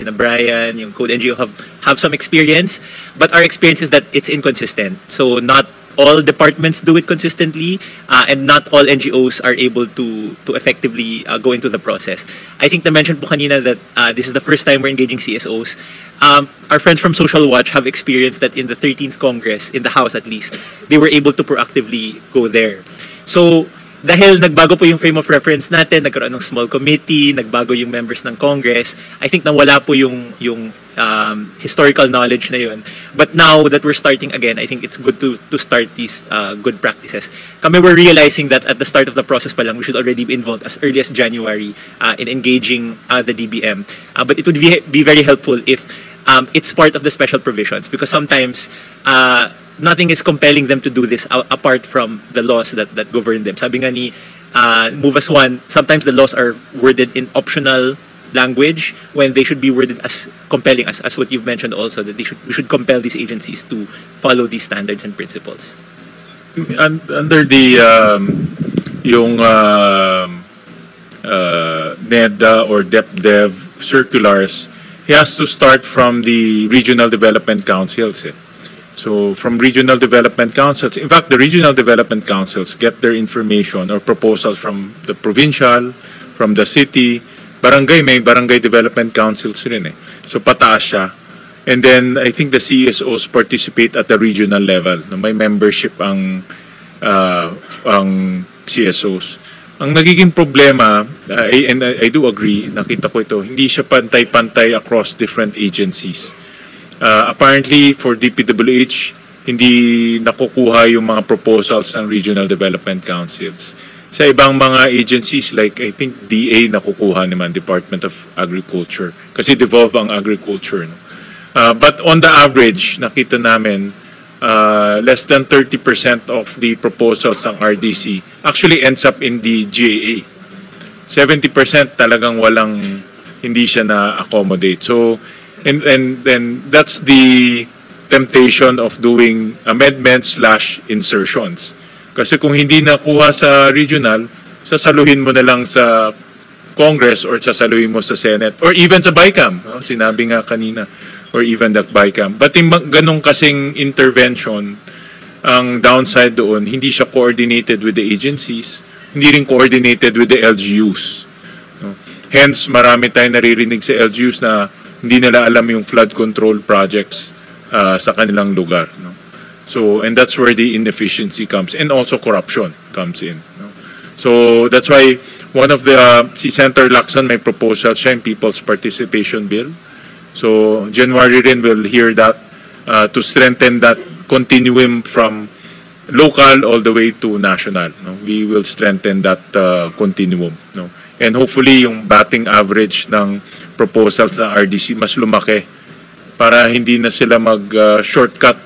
na Brian, yung Code NGO have some experience, but our experience is that it's inconsistent. So not all departments do it consistently, and not all NGOs are able to effectively go into the process. I think na-mention po kanina that this is the first time we're engaging CSOs. Our friends from Social Watch have experienced that in the 13th Congress, in the House at least, they were able to proactively go there. So, dahil nagbago po yung frame of reference natin, nagkaroon ng small committee, nagbago yung members ng Congress, I think nawala po yung historical knowledge na yun. But now that we're starting again, I think it's good to start these good practices. Kami were realizing that at the start of the process pa lang, we should already be involved as early as January in engaging the DBM. But it would be very helpful if it's part of the special provisions, because sometimes nothing is compelling them to do this apart from the laws that govern them. Sabi nga ni Move as One, sometimes the laws are worded in optional language when they should be worded as compelling, as what you've mentioned also, that we should compel these agencies to follow these standards and principles. Under the yung NEDA or DepDev circulars, he has to start from the regional development councils. So from regional development councils, in fact, the regional development councils get their information or proposals from the provincial, from the city, barangay, may barangay development councils rin. So pataas siya. And then I think the CSOs participate at the regional level. May membership ang CSOs. Ang nagiging problema, and I do agree, nakita ko ito, hindi siya pantay-pantay across different agencies. Apparently, for DPWH, hindi nakukuha yung mga proposals ng regional development councils. Sa ibang mga agencies, like I think DA nakukuha naman, Department of Agriculture, kasi devolve ang agriculture. No? But on the average, nakita namin, less than 30% of the proposals ng RDC actually ends up in the GAA. 70% talagang hindi siya na-accommodate. So, and then that's the temptation of doing amendments/insertions. Kasi kung hindi nakuha sa regional, sasaluhin mo na lang sa Congress or sasaluhin mo sa Senate or even sa BICAM. No? Sinabi nga kanina, or even the BICAM. But yung ganong kasing intervention, ang downside doon, hindi siya coordinated with the agencies, hindi rin coordinated with the LGUs. No? Hence, marami tayong naririnig sa LGUs na hindi nila alam yung flood control projects sa kanilang lugar. No? So, and that's where the inefficiency comes, and also corruption comes in. No? So, that's why one of the, si Senator Lacson may proposal siya yung People's Participation Bill. So, January rin will hear that to strengthen that continuum from local all the way to national. No? We will strengthen that continuum. No? And hopefully, yung batting average ng proposals ng RDC mas lumaki para hindi na sila mag-shortcut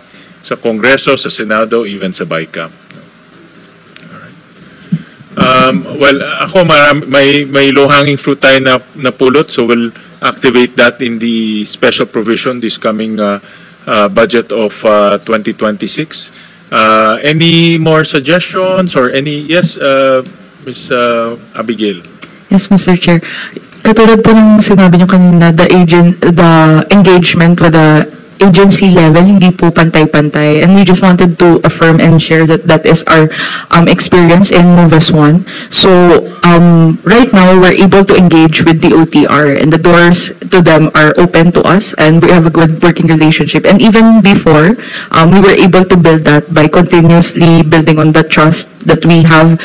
sa Kongreso, sa Senado, even sa BICAM. Alright. Well, ako may low-hanging fruit tayo na pulot, so we'll activate that in the special provision this coming budget of 2026. Any more suggestions or any? Yes, Ms. Abigail. Yes, Mr. Chair. Katulad po ng sinabi niyo kanina, the engagement with the agency level, hindi po pantay-pantay. And we just wanted to affirm and share that that is our experience in Move as One. So, right now, we're able to engage with the OTR, and the doors to them are open to us, and we have a good working relationship. And even before, we were able to build that by continuously building on the trust that we have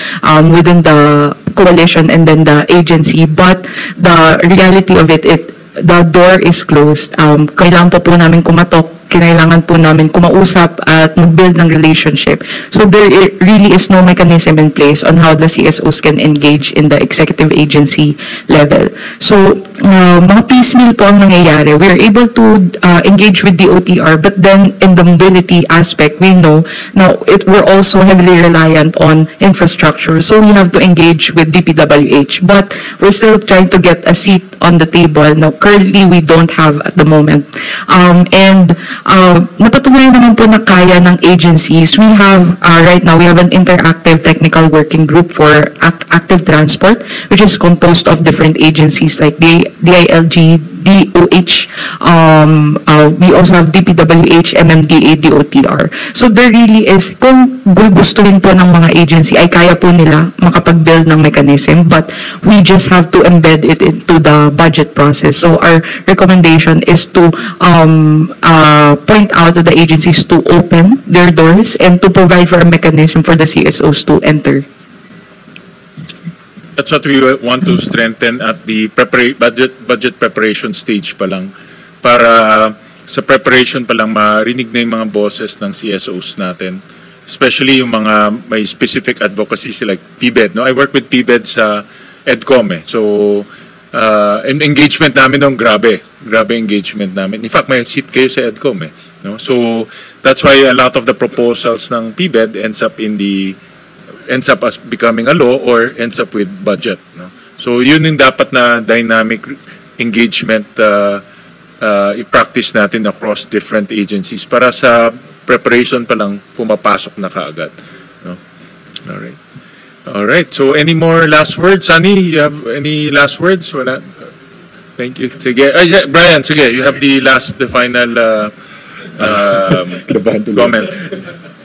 within the coalition and then the agency. But the reality of it, the door is closed. Kailangan po namin kumatok, kailangan po namin kumausap at mag-build ng relationship. So there really is no mechanism in place on how the CSOs can engage in the executive agency level. So mga piecemeal po ang nangyayari. We're able to engage with the OTR, but then in the mobility aspect, we know now we're also heavily reliant on infrastructure. So we have to engage with DPWH, but we're still trying to get a seat on the table. Now, currently, we don't have at the moment. Napatunayan naman po na kaya ng agencies. We have, right now, we have an interactive technical working group for active transport, which is composed of different agencies like the DILG, DOH, we also have DPWH, MMDA, DOTR. So there really is, kung gustuhin po ng mga agency, ay kaya po nila makapag-build ng mechanism, but we just have to embed it into the budget process. So our recommendation is to point out to the agencies to open their doors and to provide for a mechanism for the CSOs to enter. That's what we want to strengthen at the budget preparation stage pa lang, para sa preparation pa lang marinig na yung mga bosses ng CSOs natin, especially yung mga may specific advocacies like PBED. No? I work with PBED sa EDCOM so engagement namin doon, grabe engagement namin. In fact, may seat kayo sa EDCOM no? So that's why a lot of the proposals ng PBED ends up as becoming a law or ends up with budget. No? So yun yung dapat na dynamic engagement i-practice natin across different agencies para sa preparation pa lang pumapasok na kaagad. No? All right. So any more last words? Sunny, you have any last words? Wala? Thank you. Sige. Brian, sige, you have the final comment.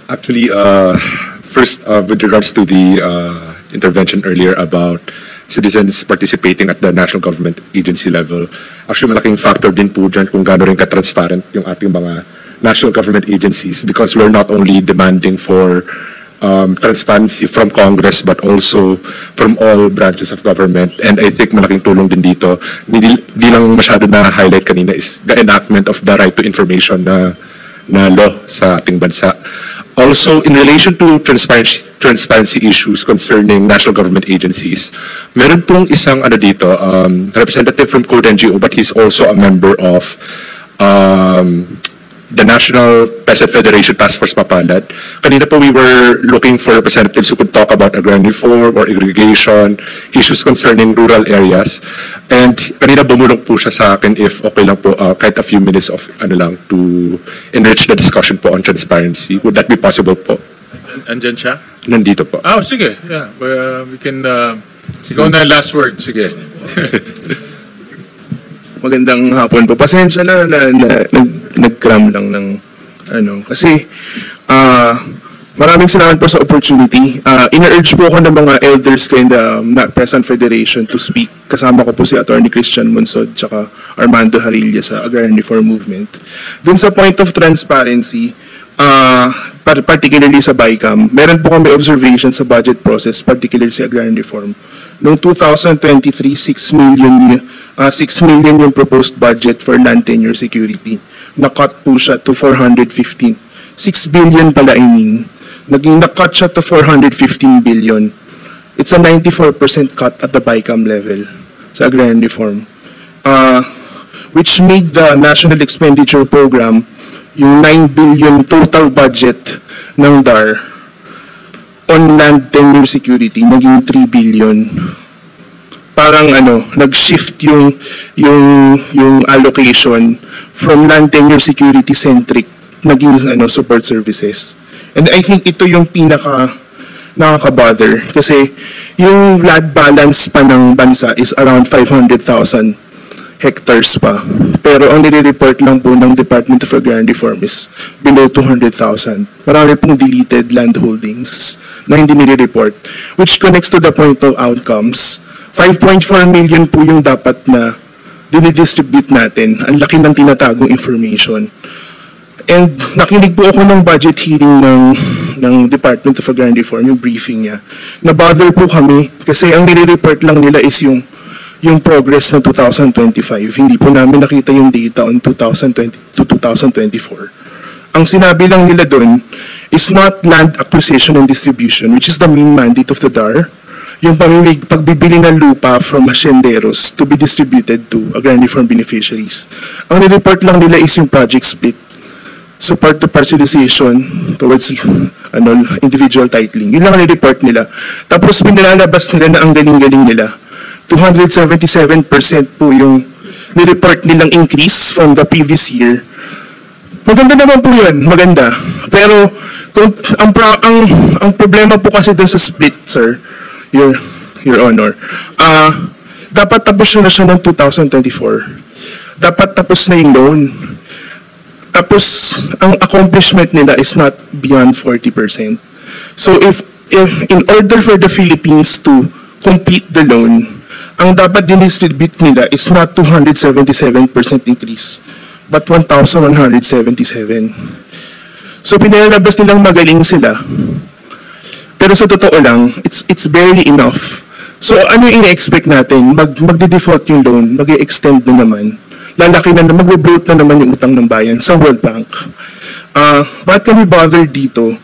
Actually, first, with regards to the intervention earlier about citizens participating at the national government agency level, actually malaking factor din po dyan kung gaano rin ka-transparent yung ating mga national government agencies, because we're not only demanding for transparency from Congress but also from all branches of government. And I think malaking tulong din dito, di lang masyado na-highlight kanina, is the enactment of the right to information na law sa ating bansa. Also, in relation to transparency issues concerning national government agencies, meron pong isang dito, representative from Code NGO, but he's also a member of the National Peasant Federation Task Force Mapalad. Kanina po we were looking for representatives who could talk about agrarian reform or irrigation, issues concerning rural areas. And kanina bumulong po siya sa akin if okay lang po, kahit a few minutes of to enrich the discussion po on transparency. Would that be possible po? Andyan siya? Nandito po. Sige. Yeah. We can, ikaw na last word. Sige. Magandang hapon po. Pasensya na nag-cram lang ng kasi maraming salamat po sa opportunity. Ina-urge po ako ng mga elders ko in the Peasant Federation to speak. Kasama ko po si Attorney Christian Monsod tsaka Armando Harilla sa Agrarian Reform Movement. Dun sa point of transparency, particularly sa BICAM, meron po kami observation sa budget process, particularly sa Agrarian Reform. Noong 2023, 6 million yung proposed budget for land tenure security. Na-cut po siya to 415. 6 billion pala, I mean. Na-cut siya to 415 billion. It's a 94% cut at the BICAM level sa Agrarian Reform. Which made the National Expenditure Program, yung 9 billion total budget ng DAR, on land tenure security, naging 3 billion. Parang nag-shift yung allocation from land tenure security centric naging support services. And I think ito yung nakaka-bother kasi yung land balance pa ng bansa is around 500,000 hectares pa. Pero ang nire-report lang po ng Department of Agrarian Reform is below 200,000. Marami pong deleted land holdings na hindi nire-report, which connects to the point of outcomes. 5.4 million po yung dapat na dinidistribute natin. Ang laki ng tinatagong information. And nakinig po ako ng budget hearing ng Department of Agrarian Reform, yung briefing niya. Na-bother po kami kasi ang nire-report lang nila is yung progress ng 2025. Hindi po namin nakita yung data on 2020 to 2024. Ang sinabi lang nila doon is not land acquisition and distribution, which is the main mandate of the DAR, yung pagbibili ng lupa from hacienderos to be distributed to agrarian reform beneficiaries. Ang nireport lang nila is yung project split, support to parcelization towards individual titling. Yun lang ang nireport nila. Tapos pinilalabas nila na ang galing-galing nila. 277% po yung nireport nilang increase from the previous year. Maganda naman po yun, maganda. Pero kung, ang problema po kasi dun sa split, sir, Your Honor, dapat tapos na siya ng 2024. dapat tapos na yung loan. Tapos, ang accomplishment nila is not beyond 40%. So if in order for the Philippines to complete the loan, ang dapat dinistribute nila is not 277% increase, but 1,177. So pinalabas nilang magaling sila. Pero sa totoo lang, it's barely enough. So ano yung ina-expect natin? Magde-default yung loan, mag-extend na naman. Lalaki na, mag-bloat na naman yung utang ng bayan sa World Bank. Bakit kami bother dito?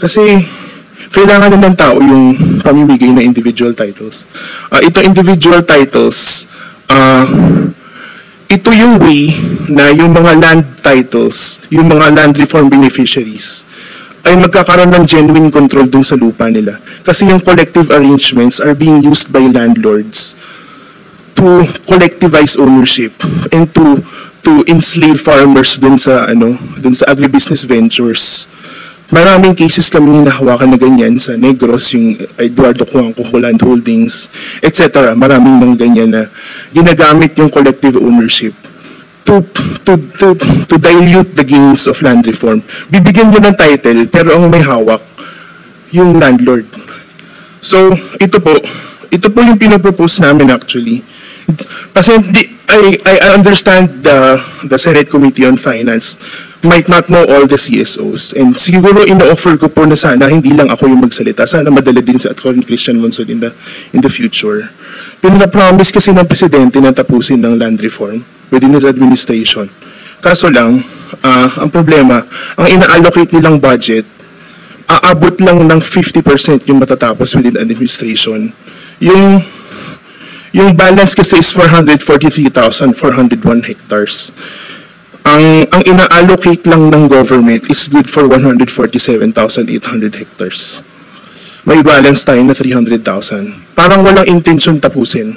Kasi kailangan na ng tao yung pamimigay na individual titles. Ito individual titles, ito yung way na yung mga land titles, yung mga land reform beneficiaries, ay magkakaroon ng genuine control dun sa lupa nila. Kasi yung collective arrangements are being used by landlords to collectivize ownership and to enslave farmers dun sa agribusiness ventures. Maraming cases kami nahawakan na ganyan sa Negros, yung Eduardo Cuanco Land Holdings, etc. Maraming nang ganyan na ginagamit yung collective ownership to dilute the gains of land reform. Bibigyan nyo ng title, pero ang may hawak, yung landlord. So, ito po yung pinapropose namin actually. Kasi I understand the Senate Committee on Finance might not know all the CSOs. And siguro ino-offer ko po na sana hindi lang ako yung magsalita. Sana madala din sa Atty. Christian Monson in the future. Pinapromise kasi ng Presidente na tapusin ng land reform within his administration. Kaso lang, ang problema, ang ina-allocate nilang budget, aabot lang ng 50% yung matatapos within administration. Yung balance kasi is 443,401 hectares. Ang ina-allocate lang ng government is good for 147,800 hectares. May balance tayo na 300,000. Parang walang intention tapusin.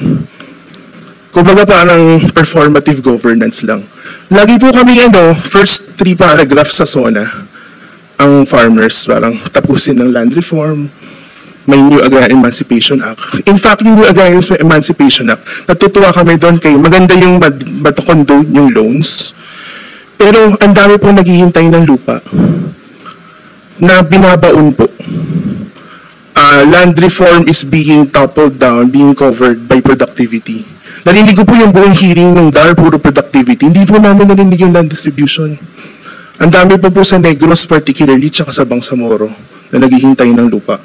Kumbaga parang performative governance lang. Lagi po kami first 3 paragraphs sa SONA, ang farmers, parang tapusin ng land reform, may New Agrarian Emancipation Act. In fact, yung New Agrarian Emancipation Act, natutuwa kami doon kay maganda yung matakondo yung loans, pero ang dami po naghihintay ng lupa na binabaon po. Land reform is being toppled down, being covered by productivity. Narinig ko po yung buong hearing ng DAR, puro productivity. Hindi po namin narinig yung land distribution. Ang dami po sa Negros particularly, tsaka sa Bangsamoro, na naghihintay ng lupa.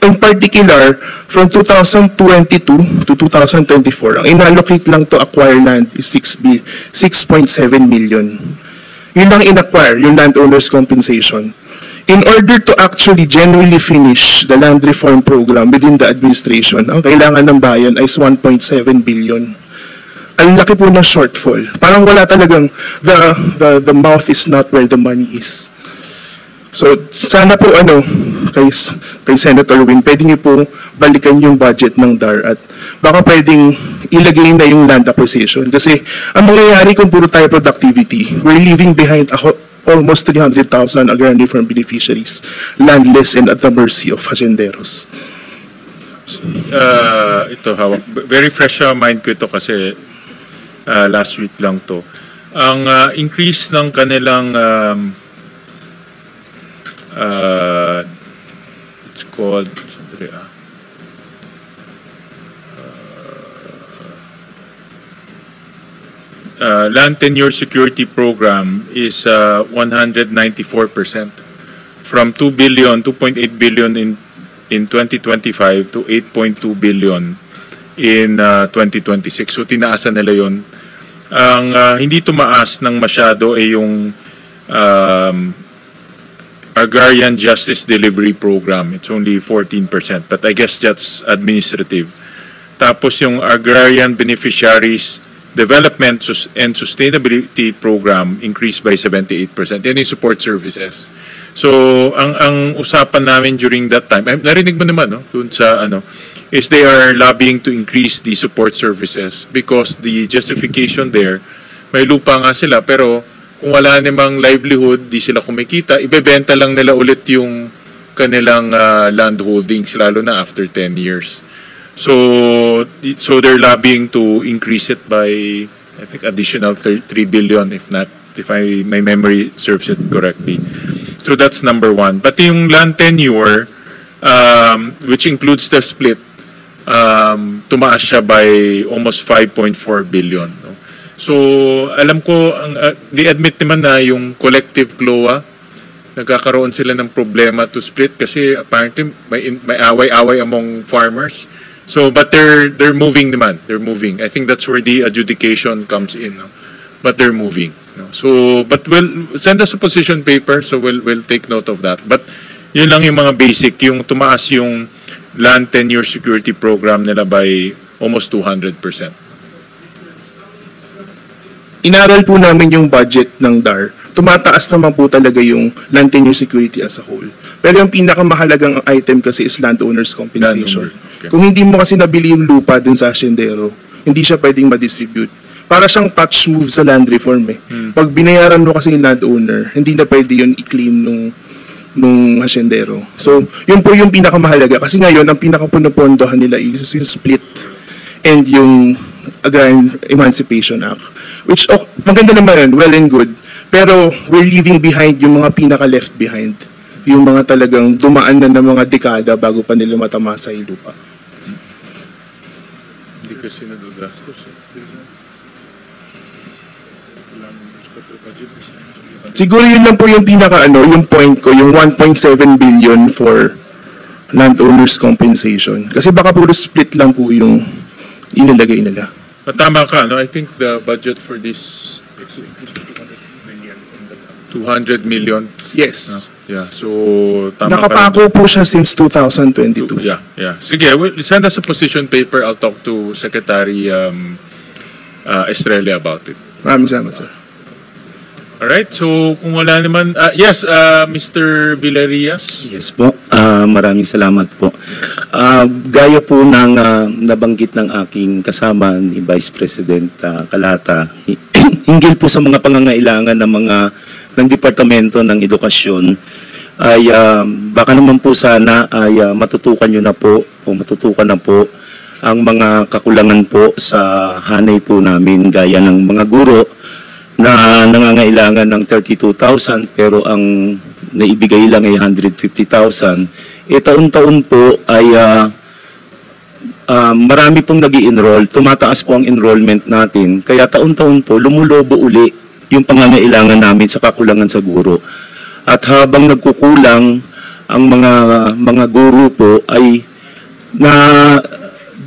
In particular, from 2022 to 2024, ang inallocate lang to acquire land is 6.7 million. Yun lang in-acquire, yung landowner's compensation. In order to actually genuinely finish the land reform program within the administration, ang kailangan ng bayan ay 1.7 billion. Ang laki po ng shortfall. Parang wala talagang, the mouth is not where the money is. So, sana po kay Senator Win, pwede niyo po balikan yung budget ng DAR at baka pwedeng ilagay na yung land acquisition. Kasi ang mangyayari kung puro tayo productivity, we're leaving behind almost 300,000 agrarian reform beneficiaries, landless and at the mercy of hacienderos. Ito, hawak. Very fresh sa mind ko ito kasi last week lang to. Ang increase ng kanilang it's called land tenure security program is 194% from 2.8 billion in 2025 to 8.2 billion in 2026. So tinaasan nila yon. Ang hindi tumaas ng masyado ay yung Agrarian Justice Delivery Program. It's only 14%, but I guess that's administrative. Tapos yung Agrarian Beneficiaries Development and Sustainability Program increased by 78%. Yan yung support services. So, ang usapan namin during that time, narinig mo naman, no? Dun sa, is they are lobbying to increase the support services because the justification there, may lupa nga sila, pero kung wala namang livelihood, di sila kumikita, ibebenta lang nila ulit yung kanilang land holdings, lalo na after 10 years. So they're lobbying to increase it by, I think, additional 3 billion, if my memory serves it correctly. So that's number one. But yung land tenure, which includes the split, tumaas siya by almost 5.4 billion. No? So alam ko, di-admit naman na yung collective CLOA, nagkakaroon sila ng problema to split kasi apparently may away-away among farmers. So, but they're moving naman. They're moving. I think that's where the adjudication comes in. No? But they're moving. No? So, but we'll send us a position paper. So we'll take note of that. But yun lang yung mga basic. Yung tumaas yung land tenure security program nila by almost 200%. Inaral po namin yung budget ng DAR. Tumataas naman po talaga yung land tenure security as a whole. Pero yung pinakamahalagang item kasi is landowners compensation. Okay. Kung hindi mo kasi nabili yung lupa dun sa hasyendero, hindi siya pwedeng ma-distribute. Para siyang touch move sa land reform eh. Pag binayaran mo kasi yung landowner, hindi na pwede yun i-claim nung hasyendero. So, yun po yung pinakamahalaga. Kasi ngayon, ang pinakapunopondohan nila is yung split and yung Agrarian Emancipation Act. Which, maganda naman yun, well and good. Pero, we're leaving behind yung mga pinaka-left behind. Yung mga talagang dumaan na ng mga dekada bago pa nila matamasa yung lupa. Hindi kasi nagagastos. Siguro yun lang po yung yung point ko, yung 1.7 billion for landowners compensation. Kasi baka puro split lang po yung inilagay nila. Tama ka, no? I think the budget for this 200 million. Yes. Yeah, so tama Nakapako po siya since 2022. Yeah. Sige, send us a position paper. I'll talk to Secretary Estrella about it. Maraming salamat, sir. Alright, so kung wala naman, yes, Mr. Villarias. Yes po, maraming salamat po. Gaya po ng nabanggit ng aking kasama ni Vice President Calata, hinggil po sa mga pangangailangan ng Departamento ng Edukasyon, ay baka naman po sana ay matutukan na po ang mga kakulangan po sa hanay po namin gaya ng mga guro na nangangailangan ng 32,000 pero ang naibigay lang ay 150,000. Taon-taon po ay marami pong nag-i-enroll, tumataas po ang enrollment natin, kaya taon-taon po lumulobo uli yung pangangailangan namin sa kakulangan sa guro. At habang nagkukulang ang mga guro po ay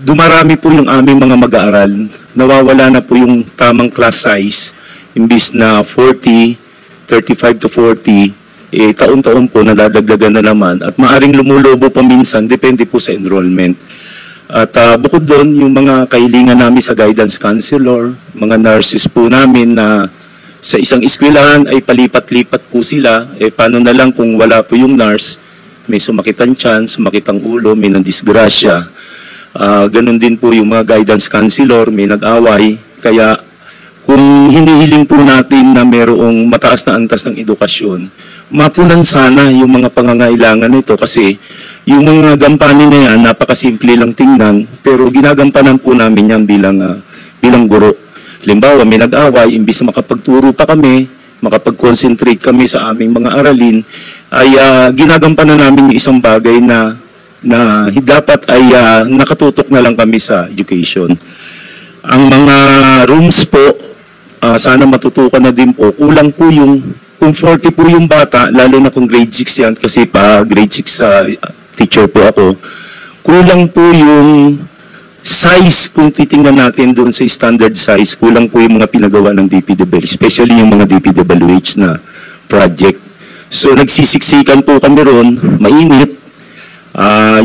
dumarami po yung aming mga mag-aaral. Nawawala na po yung tamang class size. Imbis na 40, 35 to 40, taon-taon po nadadagdagan na naman. At maaring lumulobo pa minsan, depende po sa enrollment. At bukod doon, yung mga kahilingan namin sa guidance counselor, mga nurses po namin na sa isang eskwelahan ay palipat-lipat po sila. Paano na lang kung wala po yung nurse, may sumakit ang tiyan, sumakit ang ulo, may nandisgrasya. Ganon din po yung mga guidance counselor, may nag-away. Kaya kung hinihiling po natin na mayroong mataas na antas ng edukasyon, mapunan sana yung mga pangangailangan nito kasi yung mga gampanin na yan, napakasimple lang tingnan, pero ginagampanan po namin yan bilang guro. Halimbawa, may nag-away, imbis na makapagturo pa kami, makapag-concentrate kami sa aming mga aralin, ay ginagampanan namin yung isang bagay na dapat ay nakatutok na lang kami sa education. Ang mga rooms po, sana matutukan na din po, kulang po kung 40 po yung bata, lalo na kung grade 6 yan, kasi pa grade 6 teacher po ako, kulang po yung size, kung titingnan natin doon sa standard size, kulang po yung mga pinagawa ng DPWH, especially yung mga DPWH na project. So nagsisiksikan po kami ron, mainit,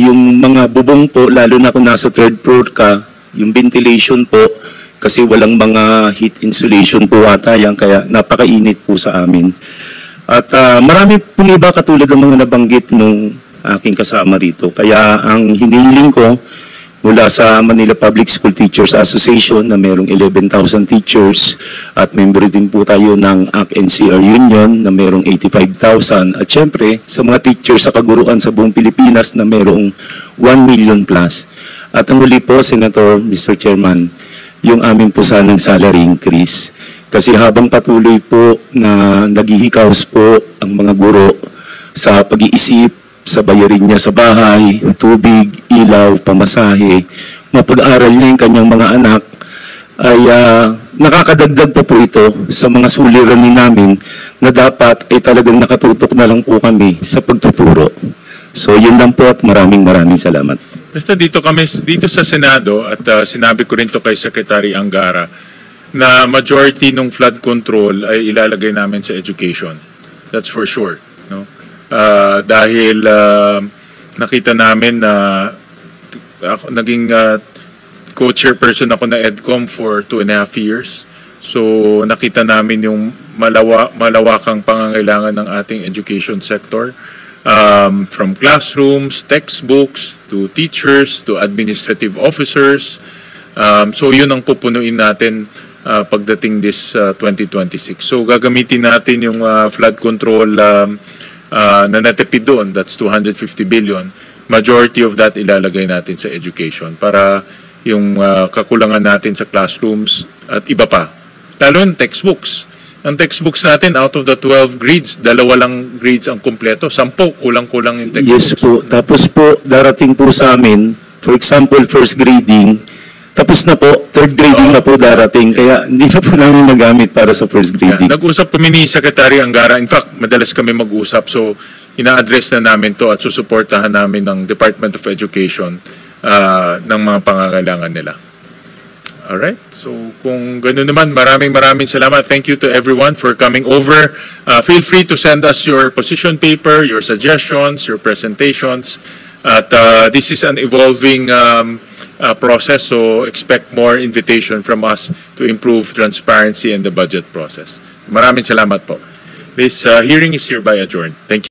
yung mga bubong po, lalo na kung nasa third floor ka, yung ventilation po, kasi walang mga heat insulation po ata yan, kaya napakainit po sa amin. At marami po iba katulad ng mga nabanggit nung aking kasama rito. Kaya ang hinihiling ko mula sa Manila Public School Teachers Association na mayroong 11,000 teachers at member din po tayo ng ACT-NCR Union na mayroong 85,000 at syempre sa mga teachers sa kaguruan sa buong Pilipinas na mayroong 1 million plus At ang huli po, Senator, Mr. Chairman, yung amin po sanang salary increase. Kasi habang patuloy po na naghihikaos po ang mga guro sa pag-iisip, sa bayarin niya sa bahay, tubig, ilaw, pamasahe, mapag-aral niya yung kanyang mga anak, ay nakakadagdag pa po ito sa mga suliranin namin na dapat ay talagang nakatutok na lang po kami sa pagtuturo. So yun lang po at maraming salamat. Basta dito sa Senado at sinabi ko rin to kay Secretary Angara na majority ng flood control ay ilalagay namin sa education. That's for sure, no? Dahil nakita namin na ako naging co-chairperson ako na EDCOM for 2.5 years. So nakita namin yung malawakang pangangailangan ng ating education sector. From classrooms, textbooks, to teachers, to administrative officers. So yun ang pupunuin natin pagdating this 2026. So gagamitin natin yung flood control na natipid doon, that's 250 billion. Majority of that ilalagay natin sa education para yung kakulangan natin sa classrooms at iba pa. Lalo yung textbooks. Ang textbooks natin, out of the 12 grades, 2 lang grades ang kumpleto. 10, kulang-kulang yung textbooks. Yes po. Tapos po, darating po sa amin, for example, first grading, tapos na po, third grading na po darating. Kaya hindi na po namin nagamit para sa first grading. Nag-usap kami ni Secretary Angara. In fact, madalas kami mag-usap. So, ina-address na namin to at susuportahan namin ng Department of Education ng mga pangangailangan nila. Alright, so kung gano'n naman, maraming salamat. Thank you to everyone for coming over. Feel free to send us your position paper, your suggestions, your presentations. At this is an evolving process, so expect more invitation from us to improve transparency in the budget process. Maraming salamat po. This hearing is hereby adjourned. Thank you.